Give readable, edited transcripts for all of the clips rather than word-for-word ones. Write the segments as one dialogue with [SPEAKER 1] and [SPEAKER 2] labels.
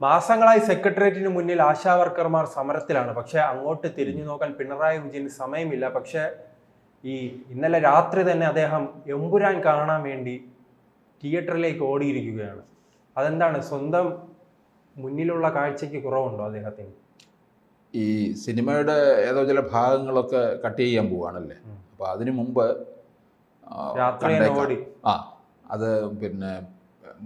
[SPEAKER 1] മാസങ്ങളായി സെക്രട്ടേറിയറ്റിന് മുന്നിൽ ആശാവർക്കർമാർ സമരത്തിലാണ്. പക്ഷെ അങ്ങോട്ട് തിരിഞ്ഞു നോക്കാൻ പിണറായി വിജയന് സമയമില്ല. പക്ഷെ ഇന്നലെ രാത്രി തന്നെ അദ്ദേഹം എമ്പുരാൻ കാണാൻ വേണ്ടി തിയേറ്ററിലേക്ക് ഓടിയിരിക്കുകയാണ്. അതെന്താണ്, സ്വന്തം മുന്നിലുള്ള കാഴ്ചയ്ക്ക് കുറവുണ്ടോ അദ്ദേഹത്തിന്?
[SPEAKER 2] ഈ സിനിമയുടെ ഏതോ ചില ഭാഗങ്ങളൊക്കെ കട്ട് ചെയ്യാൻ പോവാണല്ലേ. അപ്പോൾ അതിനു മുമ്പ്
[SPEAKER 1] ഓടി
[SPEAKER 2] അത് പിന്നെ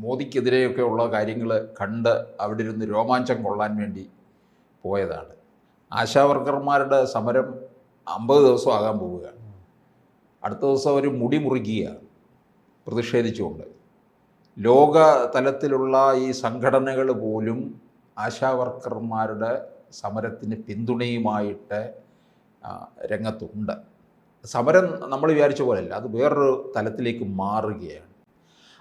[SPEAKER 2] മോദിക്കെതിരെയൊക്കെ ഉള്ള കാര്യങ്ങൾ കണ്ട് അവിടെ ഇരുന്ന് രോമാഞ്ചം കൊള്ളാൻ വേണ്ടി പോയതാണ്. ആശാവർക്കർമാരുടെ സമരം 50 ദിവസം ആകാൻ പോവുകയാണ്. അടുത്ത ദിവസം അവർ മുടി മുറിക്കുകയാണ് പ്രതിഷേധിച്ചുകൊണ്ട്. ലോക തലത്തിലുള്ള ഈ സംഘടനകൾ പോലും ആശാവർക്കർമാരുടെ സമരത്തിന് പിന്തുണയുമായിട്ട് രംഗത്തുണ്ട്. സമരം നമ്മൾ വിചാരിച്ച പോലെയല്ല, അത് വേറൊരു തലത്തിലേക്ക് മാറുകയാണ്.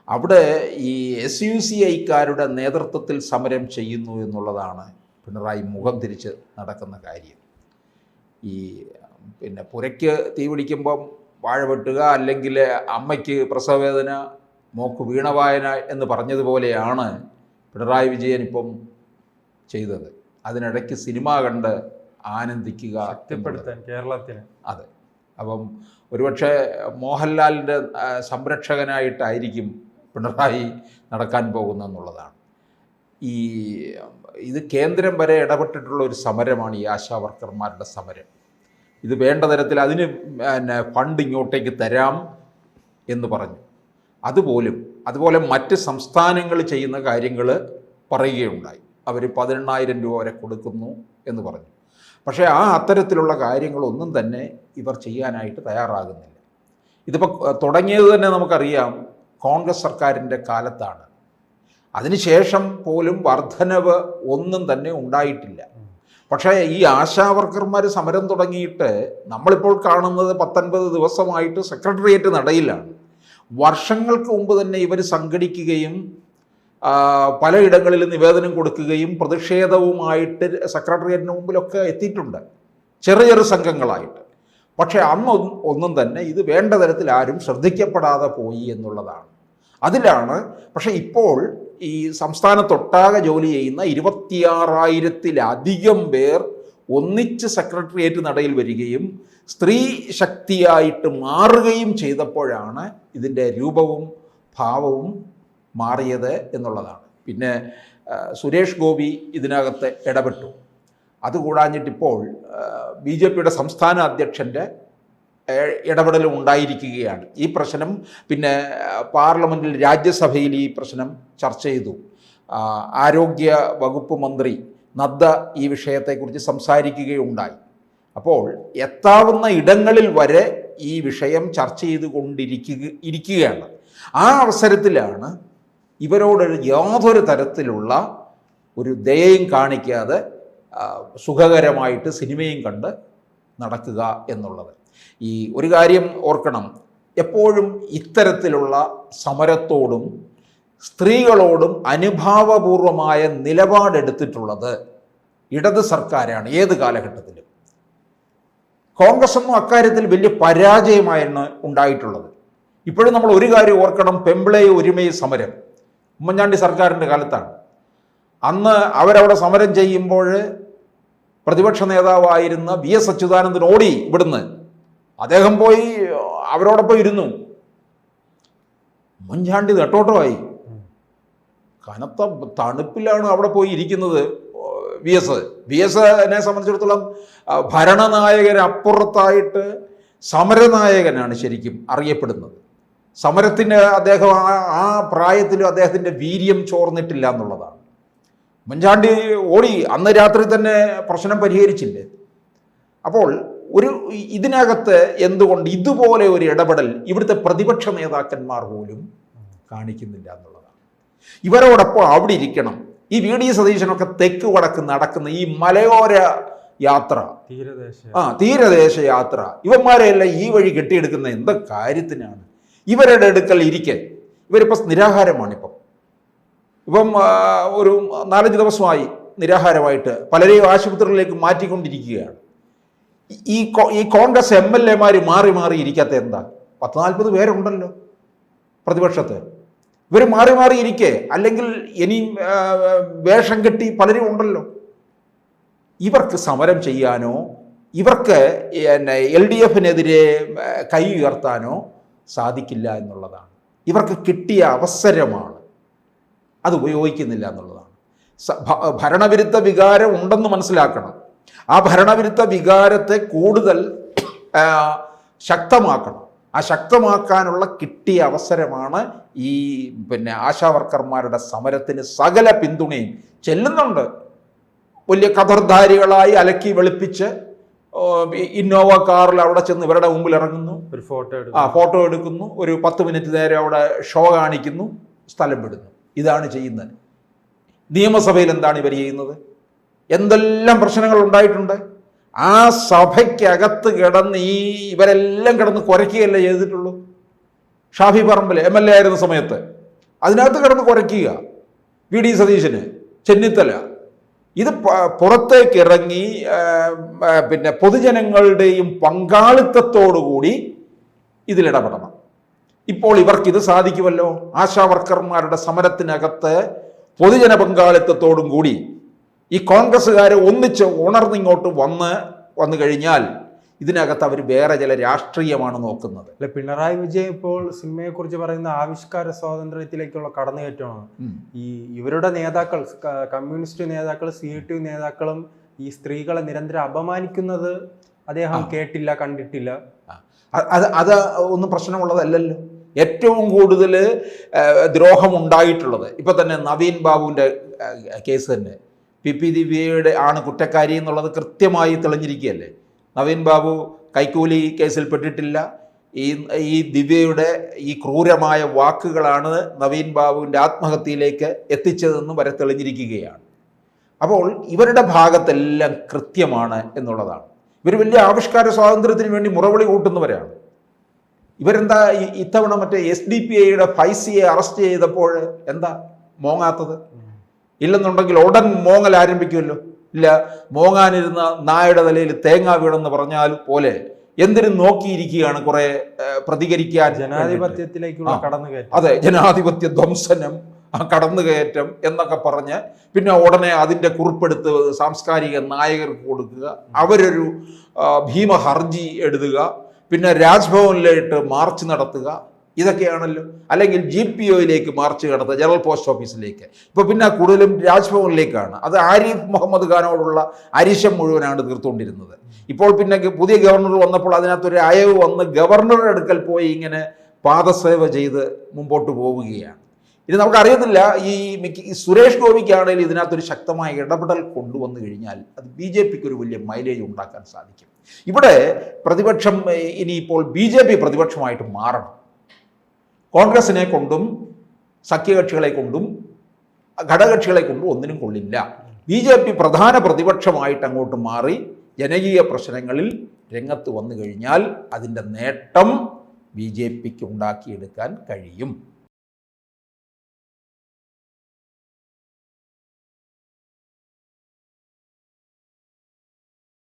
[SPEAKER 2] അവിടെ ഈ SUCIക്കാരുടെ നേതൃത്വത്തിൽ സമരം ചെയ്യുന്നു എന്നുള്ളതാണ് പിണറായി മുഖം തിരിച്ച് നടക്കുന്ന കാര്യം. ഈ പിന്നെ പുരയ്ക്ക് തീ പിടിക്കുമ്പം വാഴ വെട്ടുക, അല്ലെങ്കിൽ അമ്മയ്ക്ക് പ്രസവവേദന മോക്ക് വീണവായന എന്ന് പറഞ്ഞതുപോലെയാണ് പിണറായി വിജയൻ ഇപ്പം ചെയ്തത്. അതിനിടയ്ക്ക് സിനിമ കണ്ട് ആനന്ദിക്കുക,
[SPEAKER 1] ശക്തിപ്പെടുത്താൻ കേരളത്തിന്.
[SPEAKER 2] അതെ. അപ്പം ഒരുപക്ഷെ മോഹൻലാലിൻ്റെ സംരക്ഷകനായിട്ടായിരിക്കും പിണറായി നടക്കാൻ പോകുന്നതെന്നുള്ളതാണ്. ഇത് കേന്ദ്രം വരെ ഇടപെട്ടിട്ടുള്ള ഒരു സമരമാണ് ഈ ആശാവർക്കർമാരുടെ സമരം. ഇത് വേണ്ട തരത്തിൽ അതിന് ഫണ്ട് ഇങ്ങോട്ടേക്ക് തരാം എന്ന് പറഞ്ഞു. അതുപോലെ മറ്റ് സംസ്ഥാനങ്ങൾ ചെയ്യുന്ന കാര്യങ്ങൾ പറയുകയുണ്ടായി. അവർ 18,000 രൂപ വരെ കൊടുക്കുന്നു എന്ന് പറഞ്ഞു. പക്ഷേ അത്തരത്തിലുള്ള കാര്യങ്ങളൊന്നും തന്നെ ഇവർ ചെയ്യാനായിട്ട് തയ്യാറാകുന്നില്ല. ഇതിപ്പോൾ തുടങ്ങിയത് തന്നെ നമുക്കറിയാം കോൺഗ്രസ് സർക്കാരിൻ്റെ കാലത്താണ്. അതിനുശേഷം പോലും വർധനവ് ഒന്നും തന്നെ ഉണ്ടായിട്ടില്ല. പക്ഷേ ഈ ആശാവർക്കർമാർ സമരം തുടങ്ങിയിട്ട് നമ്മളിപ്പോൾ കാണുന്നത് 19 ദിവസമായിട്ട് സെക്രട്ടേറിയറ്റ് നടയിലാണ്. വർഷങ്ങൾക്ക് മുമ്പ് തന്നെ ഇവർ സംഘടിക്കുകയും പലയിടങ്ങളിൽ നിവേദനം കൊടുക്കുകയും പ്രതിഷേധവുമായിട്ട് സെക്രട്ടേറിയറ്റിന് മുമ്പിലൊക്കെ എത്തിയിട്ടുണ്ട്, ചെറിയ സംഘങ്ങളായിട്ട്. പക്ഷേ ഒന്നും തന്നെ ഇത് വേണ്ട തരത്തിൽ ആരും ശ്രദ്ധിക്കപ്പെടാതെ പോയി എന്നുള്ളതാണ്. അതിലാണ് പക്ഷേ ഇപ്പോൾ ഈ സംസ്ഥാനത്തൊട്ടാകെ ജോലി ചെയ്യുന്ന 26,000-ത്തിലധികം പേർ ഒന്നിച്ച് സെക്രട്ടേറിയറ്റ് നടയിൽ വരികയും സ്ത്രീ ശക്തിയായിട്ട് മാറുകയും ചെയ്തപ്പോഴാണ് ഇതിൻ്റെ രൂപവും ഭാവവും മാറിയത് എന്നുള്ളതാണ്. പിന്നെ സുരേഷ് ഗോപി ഇതിനകത്ത് ഇടപെട്ടു. അതുകൂടാഞ്ഞിട്ടിപ്പോൾ BJPയുടെ സംസ്ഥാന അധ്യക്ഷൻ്റെ ഇടപെടലും ഉണ്ടായിരിക്കുകയാണ്. ഈ പ്രശ്നം പിന്നെ പാർലമെൻറ്റിൽ, രാജ്യസഭയിൽ ഈ പ്രശ്നം ചർച്ച ചെയ്തു. ആരോഗ്യ വകുപ്പ് മന്ത്രി നദ്ദ ഈ വിഷയത്തെക്കുറിച്ച് സംസാരിക്കുകയുണ്ടായി. അപ്പോൾ എത്താവുന്ന ഇടങ്ങളിൽ വരെ ഈ വിഷയം ചർച്ച ചെയ്തുകൊണ്ടിരിക്കുകയാണ്. ആ അവസരത്തിലാണ് ഇവരോട് യാതൊരു തരത്തിലുള്ള ഒരു ദയയും കാണിക്കാതെ സുഖകരമായിട്ട് സിനിമയും കണ്ട് നടക്കുക എന്നുള്ളത്. ഒരു കാര്യം ഓർക്കണം, എപ്പോഴും ഇത്തരത്തിലുള്ള സമരത്തോടും സ്ത്രീകളോടും അനുഭാവപൂർവമായ നിലപാടെടുത്തിട്ടുള്ളത് ഇടത് സർക്കാരാണ്. ഏത് കാലഘട്ടത്തിലും കോൺഗ്രസൊന്നും അക്കാര്യത്തിൽ വലിയ പരാജയമായാണ് ഉണ്ടായിട്ടുള്ളത്. ഇപ്പോഴും നമ്മൾ ഒരു കാര്യം ഓർക്കണം, പെമ്പിളെ ഒരുമയ സമരം ഉമ്മൻചാണ്ടി സർക്കാരിൻ്റെ കാലത്താണ്. അന്ന് അവരവിടെ സമരം ചെയ്യുമ്പോൾ പ്രതിപക്ഷ നേതാവായിരുന്ന VS അച്യുതാനന്ദൻ ഓടി ഇവിടുന്ന്. അദ്ദേഹം പോയി അവരോടൊപ്പം ഇരുന്നു. ഉമ്മൻചാണ്ടി നെട്ടോട്ടമായി. കനത്ത തണുപ്പിലാണ് അവിടെ പോയി ഇരിക്കുന്നത് VSനെ സംബന്ധിച്ചിടത്തോളം ഭരണനായകനപ്പുറത്തായിട്ട് സമരനായകനാണ് ശരിക്കും അറിയപ്പെടുന്നത്. സമരത്തിന് അദ്ദേഹം ആ പ്രായത്തിലും അദ്ദേഹത്തിൻ്റെ വീര്യം ചോർന്നിട്ടില്ല എന്നുള്ളതാണ്. ഉമ്മൻചാണ്ടി ഓടി അന്ന് രാത്രി തന്നെ പ്രശ്നം പരിഹരിച്ചില്ലേ. അപ്പോൾ ഇതിനകത്ത് എന്തുകൊണ്ട് ഇതുപോലെ ഒരു ഇടപെടൽ ഇവിടുത്തെ പ്രതിപക്ഷ നേതാക്കന്മാർ പോലും കാണിക്കുന്നില്ല എന്നുള്ളതാണ്. ഇവരോടൊപ്പം അവിടെ ഇരിക്കണം. ഈ VD സതീശനൊക്കെ തെക്ക് വടക്ക് നടക്കുന്ന ഈ മലയോര യാത്ര, തീരദേശ യാത്ര, ഇവന്മാരെയെല്ലാം ഈ വഴി കെട്ടിയെടുക്കുന്ന എന്താ കാര്യത്തിനാണ്? ഇവരുടെ അടുക്കൽ ഇരിക്കൽ ഇവരിപ്പോൾ നിരാഹാരമാണിപ്പം. ഒരു 4-5 ദിവസമായി നിരാഹാരമായിട്ട് പലരെയും ആശുപത്രികളിലേക്ക് മാറ്റിക്കൊണ്ടിരിക്കുകയാണ്. ഈ കോൺഗ്രസ് MLA മാറി മാറി ഇരിക്കാത്ത എന്താ? 40-40 പേരുണ്ടല്ലോ പ്രതിപക്ഷത്ത്. ഇവർ മാറി മാറി ഇരിക്കെ, അല്ലെങ്കിൽ ഇനിയും വേഷം കെട്ടി പലരും ഉണ്ടല്ലോ. ഇവർക്ക് സമരം ചെയ്യാനോ ഇവർക്ക് LDFനെതിരെ കൈ ഉയർത്താനോ സാധിക്കില്ല എന്നുള്ളതാണ്. ഇവർക്ക് കിട്ടിയ അവസരമാണ്, അത് ഉപയോഗിക്കുന്നില്ല എന്നുള്ളതാണ്. ഭരണവിരുദ്ധ വികാരം ഉണ്ടെന്ന് മനസ്സിലാക്കണം. ആ ഭരണവിരുദ്ധ വികാരത്തെ കൂടുതൽ ശക്തമാക്കണം. ആ ശക്തമാക്കാനുള്ള കിട്ടിയ അവസരമാണ് ഈ ആശാവർക്കർമാരുടെ സമരത്തിന് സകല പിന്തുണയും ചെല്ലുന്നുണ്ട്. വലിയ കഥർധാരികളായി അലക്കി വെളുപ്പിച്ച് ഇന്നോവ കാറിൽ അവിടെ ചെന്ന് ഇവരുടെ മുമ്പിൽ ഇറങ്ങുന്നു,
[SPEAKER 1] ഒരു
[SPEAKER 2] ഫോട്ടോ എടുക്കുന്നു, ഒരു 10 മിനിറ്റ് നേരം അവിടെ ഷോ കാണിക്കുന്നു, സ്ഥലം വിടുന്നു. ഇതാണ് ചെയ്യുന്നത്. നിയമസഭയിൽ എന്താണ് ഇവർ ചെയ്യുന്നത്? എന്തെല്ലാം പ്രശ്നങ്ങൾ ഉണ്ടായിട്ടുണ്ട്. ആ സഭയ്ക്കകത്ത് കിടന്ന് ഇവരെല്ലാം കിടന്ന് കുരയ്ക്കുകയല്ലേ ചെയ്തിട്ടുള്ളൂ. ഷാഫി പറമ്പിൽ MLA ആയിരുന്ന സമയത്ത് അതിനകത്ത് കിടന്ന് കുരയ്ക്കുക, VD സതീശന്, ചെന്നിത്തല. ഇത് പുറത്തേക്ക് ഇറങ്ങി പൊതുജനങ്ങളുടെയും പങ്കാളിത്തത്തോടുകൂടി ഇതിലിടപെടണം. ഇപ്പോൾ ഇവർക്കിത് സാധിക്കുമല്ലോ. ആശാവർക്കർമാരുടെ സമരത്തിനകത്ത് പൊതുജന പങ്കാളിത്തത്തോടും കൂടി ഈ കോൺഗ്രസ്സുകാർ ഒന്നിച്ച് ഉണർന്നിങ്ങോട്ട് വന്നു കഴിഞ്ഞാൽ ഇതിനകത്ത് അവർ വേറെ ചില രാഷ്ട്രീയമാണ് നോക്കുന്നത്.
[SPEAKER 1] അല്ല, പിണറായി വിജയൻ ഇപ്പോൾ സിനിമയെ കുറിച്ച് പറയുന്ന ആവിഷ്കാര സ്വാതന്ത്ര്യത്തിലേക്കുള്ള കടന്നുകയറ്റമാണ്. ഇവരുടെ നേതാക്കൾ, കമ്മ്യൂണിസ്റ്റ് നേതാക്കൾ, CITU നേതാക്കളും ഈ സ്ത്രീകളെ നിരന്തരം അപമാനിക്കുന്നത് അദ്ദേഹം കേട്ടില്ല, കണ്ടിട്ടില്ല.
[SPEAKER 2] അത് ഒന്നും പ്രശ്നമുള്ളതല്ലല്ലോ. ഏറ്റവും കൂടുതൽ ദ്രോഹം ഉണ്ടായിട്ടുള്ളത് ഇപ്പൊ തന്നെ നവീൻ ബാബുവിൻ്റെ കേസ് തന്നെ. PP ദിവ്യയുടെ ആണ് കുറ്റക്കാരി എന്നുള്ളത് കൃത്യമായി തെളിഞ്ഞിരിക്കുകയല്ലേ. നവീൻ ബാബു കൈക്കൂലി കേസിൽ പെട്ടിട്ടില്ല. ഈ ദിവ്യയുടെ ഈ ക്രൂരമായ വാക്കുകളാണ് നവീൻ ബാബുവിൻ്റെ ആത്മഹത്യയിലേക്ക് എത്തിച്ചതെന്നും വരെ തെളിഞ്ഞിരിക്കുകയാണ്. അപ്പോൾ ഇവരുടെ ഭാഗത്തെല്ലാം കൃത്യമാണ് എന്നുള്ളതാണ്. ഇവർ വലിയ ആവിഷ്കാര സ്വാതന്ത്ര്യത്തിന് വേണ്ടി മുറവിളി കൂട്ടുന്നവരാണ്. ഇവരെന്താ ഇത്തവണ മറ്റേ SDPIയുടെ ഫൈസിയെ അറസ്റ്റ് ചെയ്തപ്പോൾ എന്താ മോങ്ങാത്തത്? ഇല്ലെന്നുണ്ടെങ്കിൽ ഉടൻ മോങ്ങൽ ആരംഭിക്കുമല്ലോ. ഇല്ല, മോങ്ങാനിരുന്ന നായുടെ തലയിൽ തേങ്ങ വീണെന്ന് പറഞ്ഞാൽ പോലെ എന്തിനും നോക്കിയിരിക്കുകയാണ് കുറെ പ്രതികരിക്കാൻ.
[SPEAKER 1] ജനാധിപത്യത്തിലേക്കുള്ള കടന്നുകയറ്റം.
[SPEAKER 2] അതെ, ജനാധിപത്യ ധ്വംസനം, കടന്നുകയറ്റം എന്നൊക്കെ പറഞ്ഞ് പിന്നെ ഉടനെ അതിൻ്റെ കുറിപ്പെടുത്ത് സാംസ്കാരിക നായകർക്ക് കൊടുക്കുക, അവരൊരു ഭീമ ഹർജി എഴുതുക, പിന്നെ രാജ്ഭവനിലേക്ക് മാർച്ച് നടത്തുക. ഇതൊക്കെയാണല്ലോ. അല്ലെങ്കിൽ GPOയിലേക്ക് മാർച്ച് നടത്തുക, ജനറൽ പോസ്റ്റ് ഓഫീസിലേക്ക്. ഇപ്പോൾ പിന്നെ കൂടുതലും രാജ്ഭവനിലേക്കാണ്. അത് ആരിഫ് മുഹമ്മദ് ഖാനോടുള്ള അരിശം മുഴുവനാണ് തീർത്തുകൊണ്ടിരുന്നത്. ഇപ്പോൾ പിന്നെ പുതിയ ഗവർണർ വന്നപ്പോൾ അതിനകത്തൊരു അയവ് വന്ന് ഗവർണറുടെ അടുക്കൽ പോയി ഇങ്ങനെ പാദസേവ ചെയ്ത് മുമ്പോട്ട് പോവുകയാണ്. ഇത് നമുക്കറിയത്തില്ല. ഈ സുരേഷ് ഗോപിക്കാണെങ്കിൽ ഇതിനകത്തൊരു ശക്തമായ ഇടപെടൽ കൊണ്ടുവന്നു കഴിഞ്ഞാൽ അത് BJPക്ക് ഒരു വലിയ മൈലേജ് ഉണ്ടാക്കാൻ സാധിക്കും. ഇവിടെ പ്രതിപക്ഷം ഇനിയിപ്പോൾ BJP പ്രതിപക്ഷമായിട്ട് മാറണം. കോൺഗ്രസിനെ കൊണ്ടും സഖ്യകക്ഷികളെ കൊണ്ടും ഘടകകക്ഷികളെ കൊണ്ടും ഒന്നിനും കൊള്ളില്ല. BJP പ്രധാന പ്രതിപക്ഷമായിട്ട് അങ്ങോട്ട് മാറി ജനകീയ പ്രശ്നങ്ങളിൽ രംഗത്ത് വന്നു കഴിഞ്ഞാൽ അതിൻ്റെ നേട്ടം BJPക്ക് ഉണ്ടാക്കിയെടുക്കാൻ കഴിയും.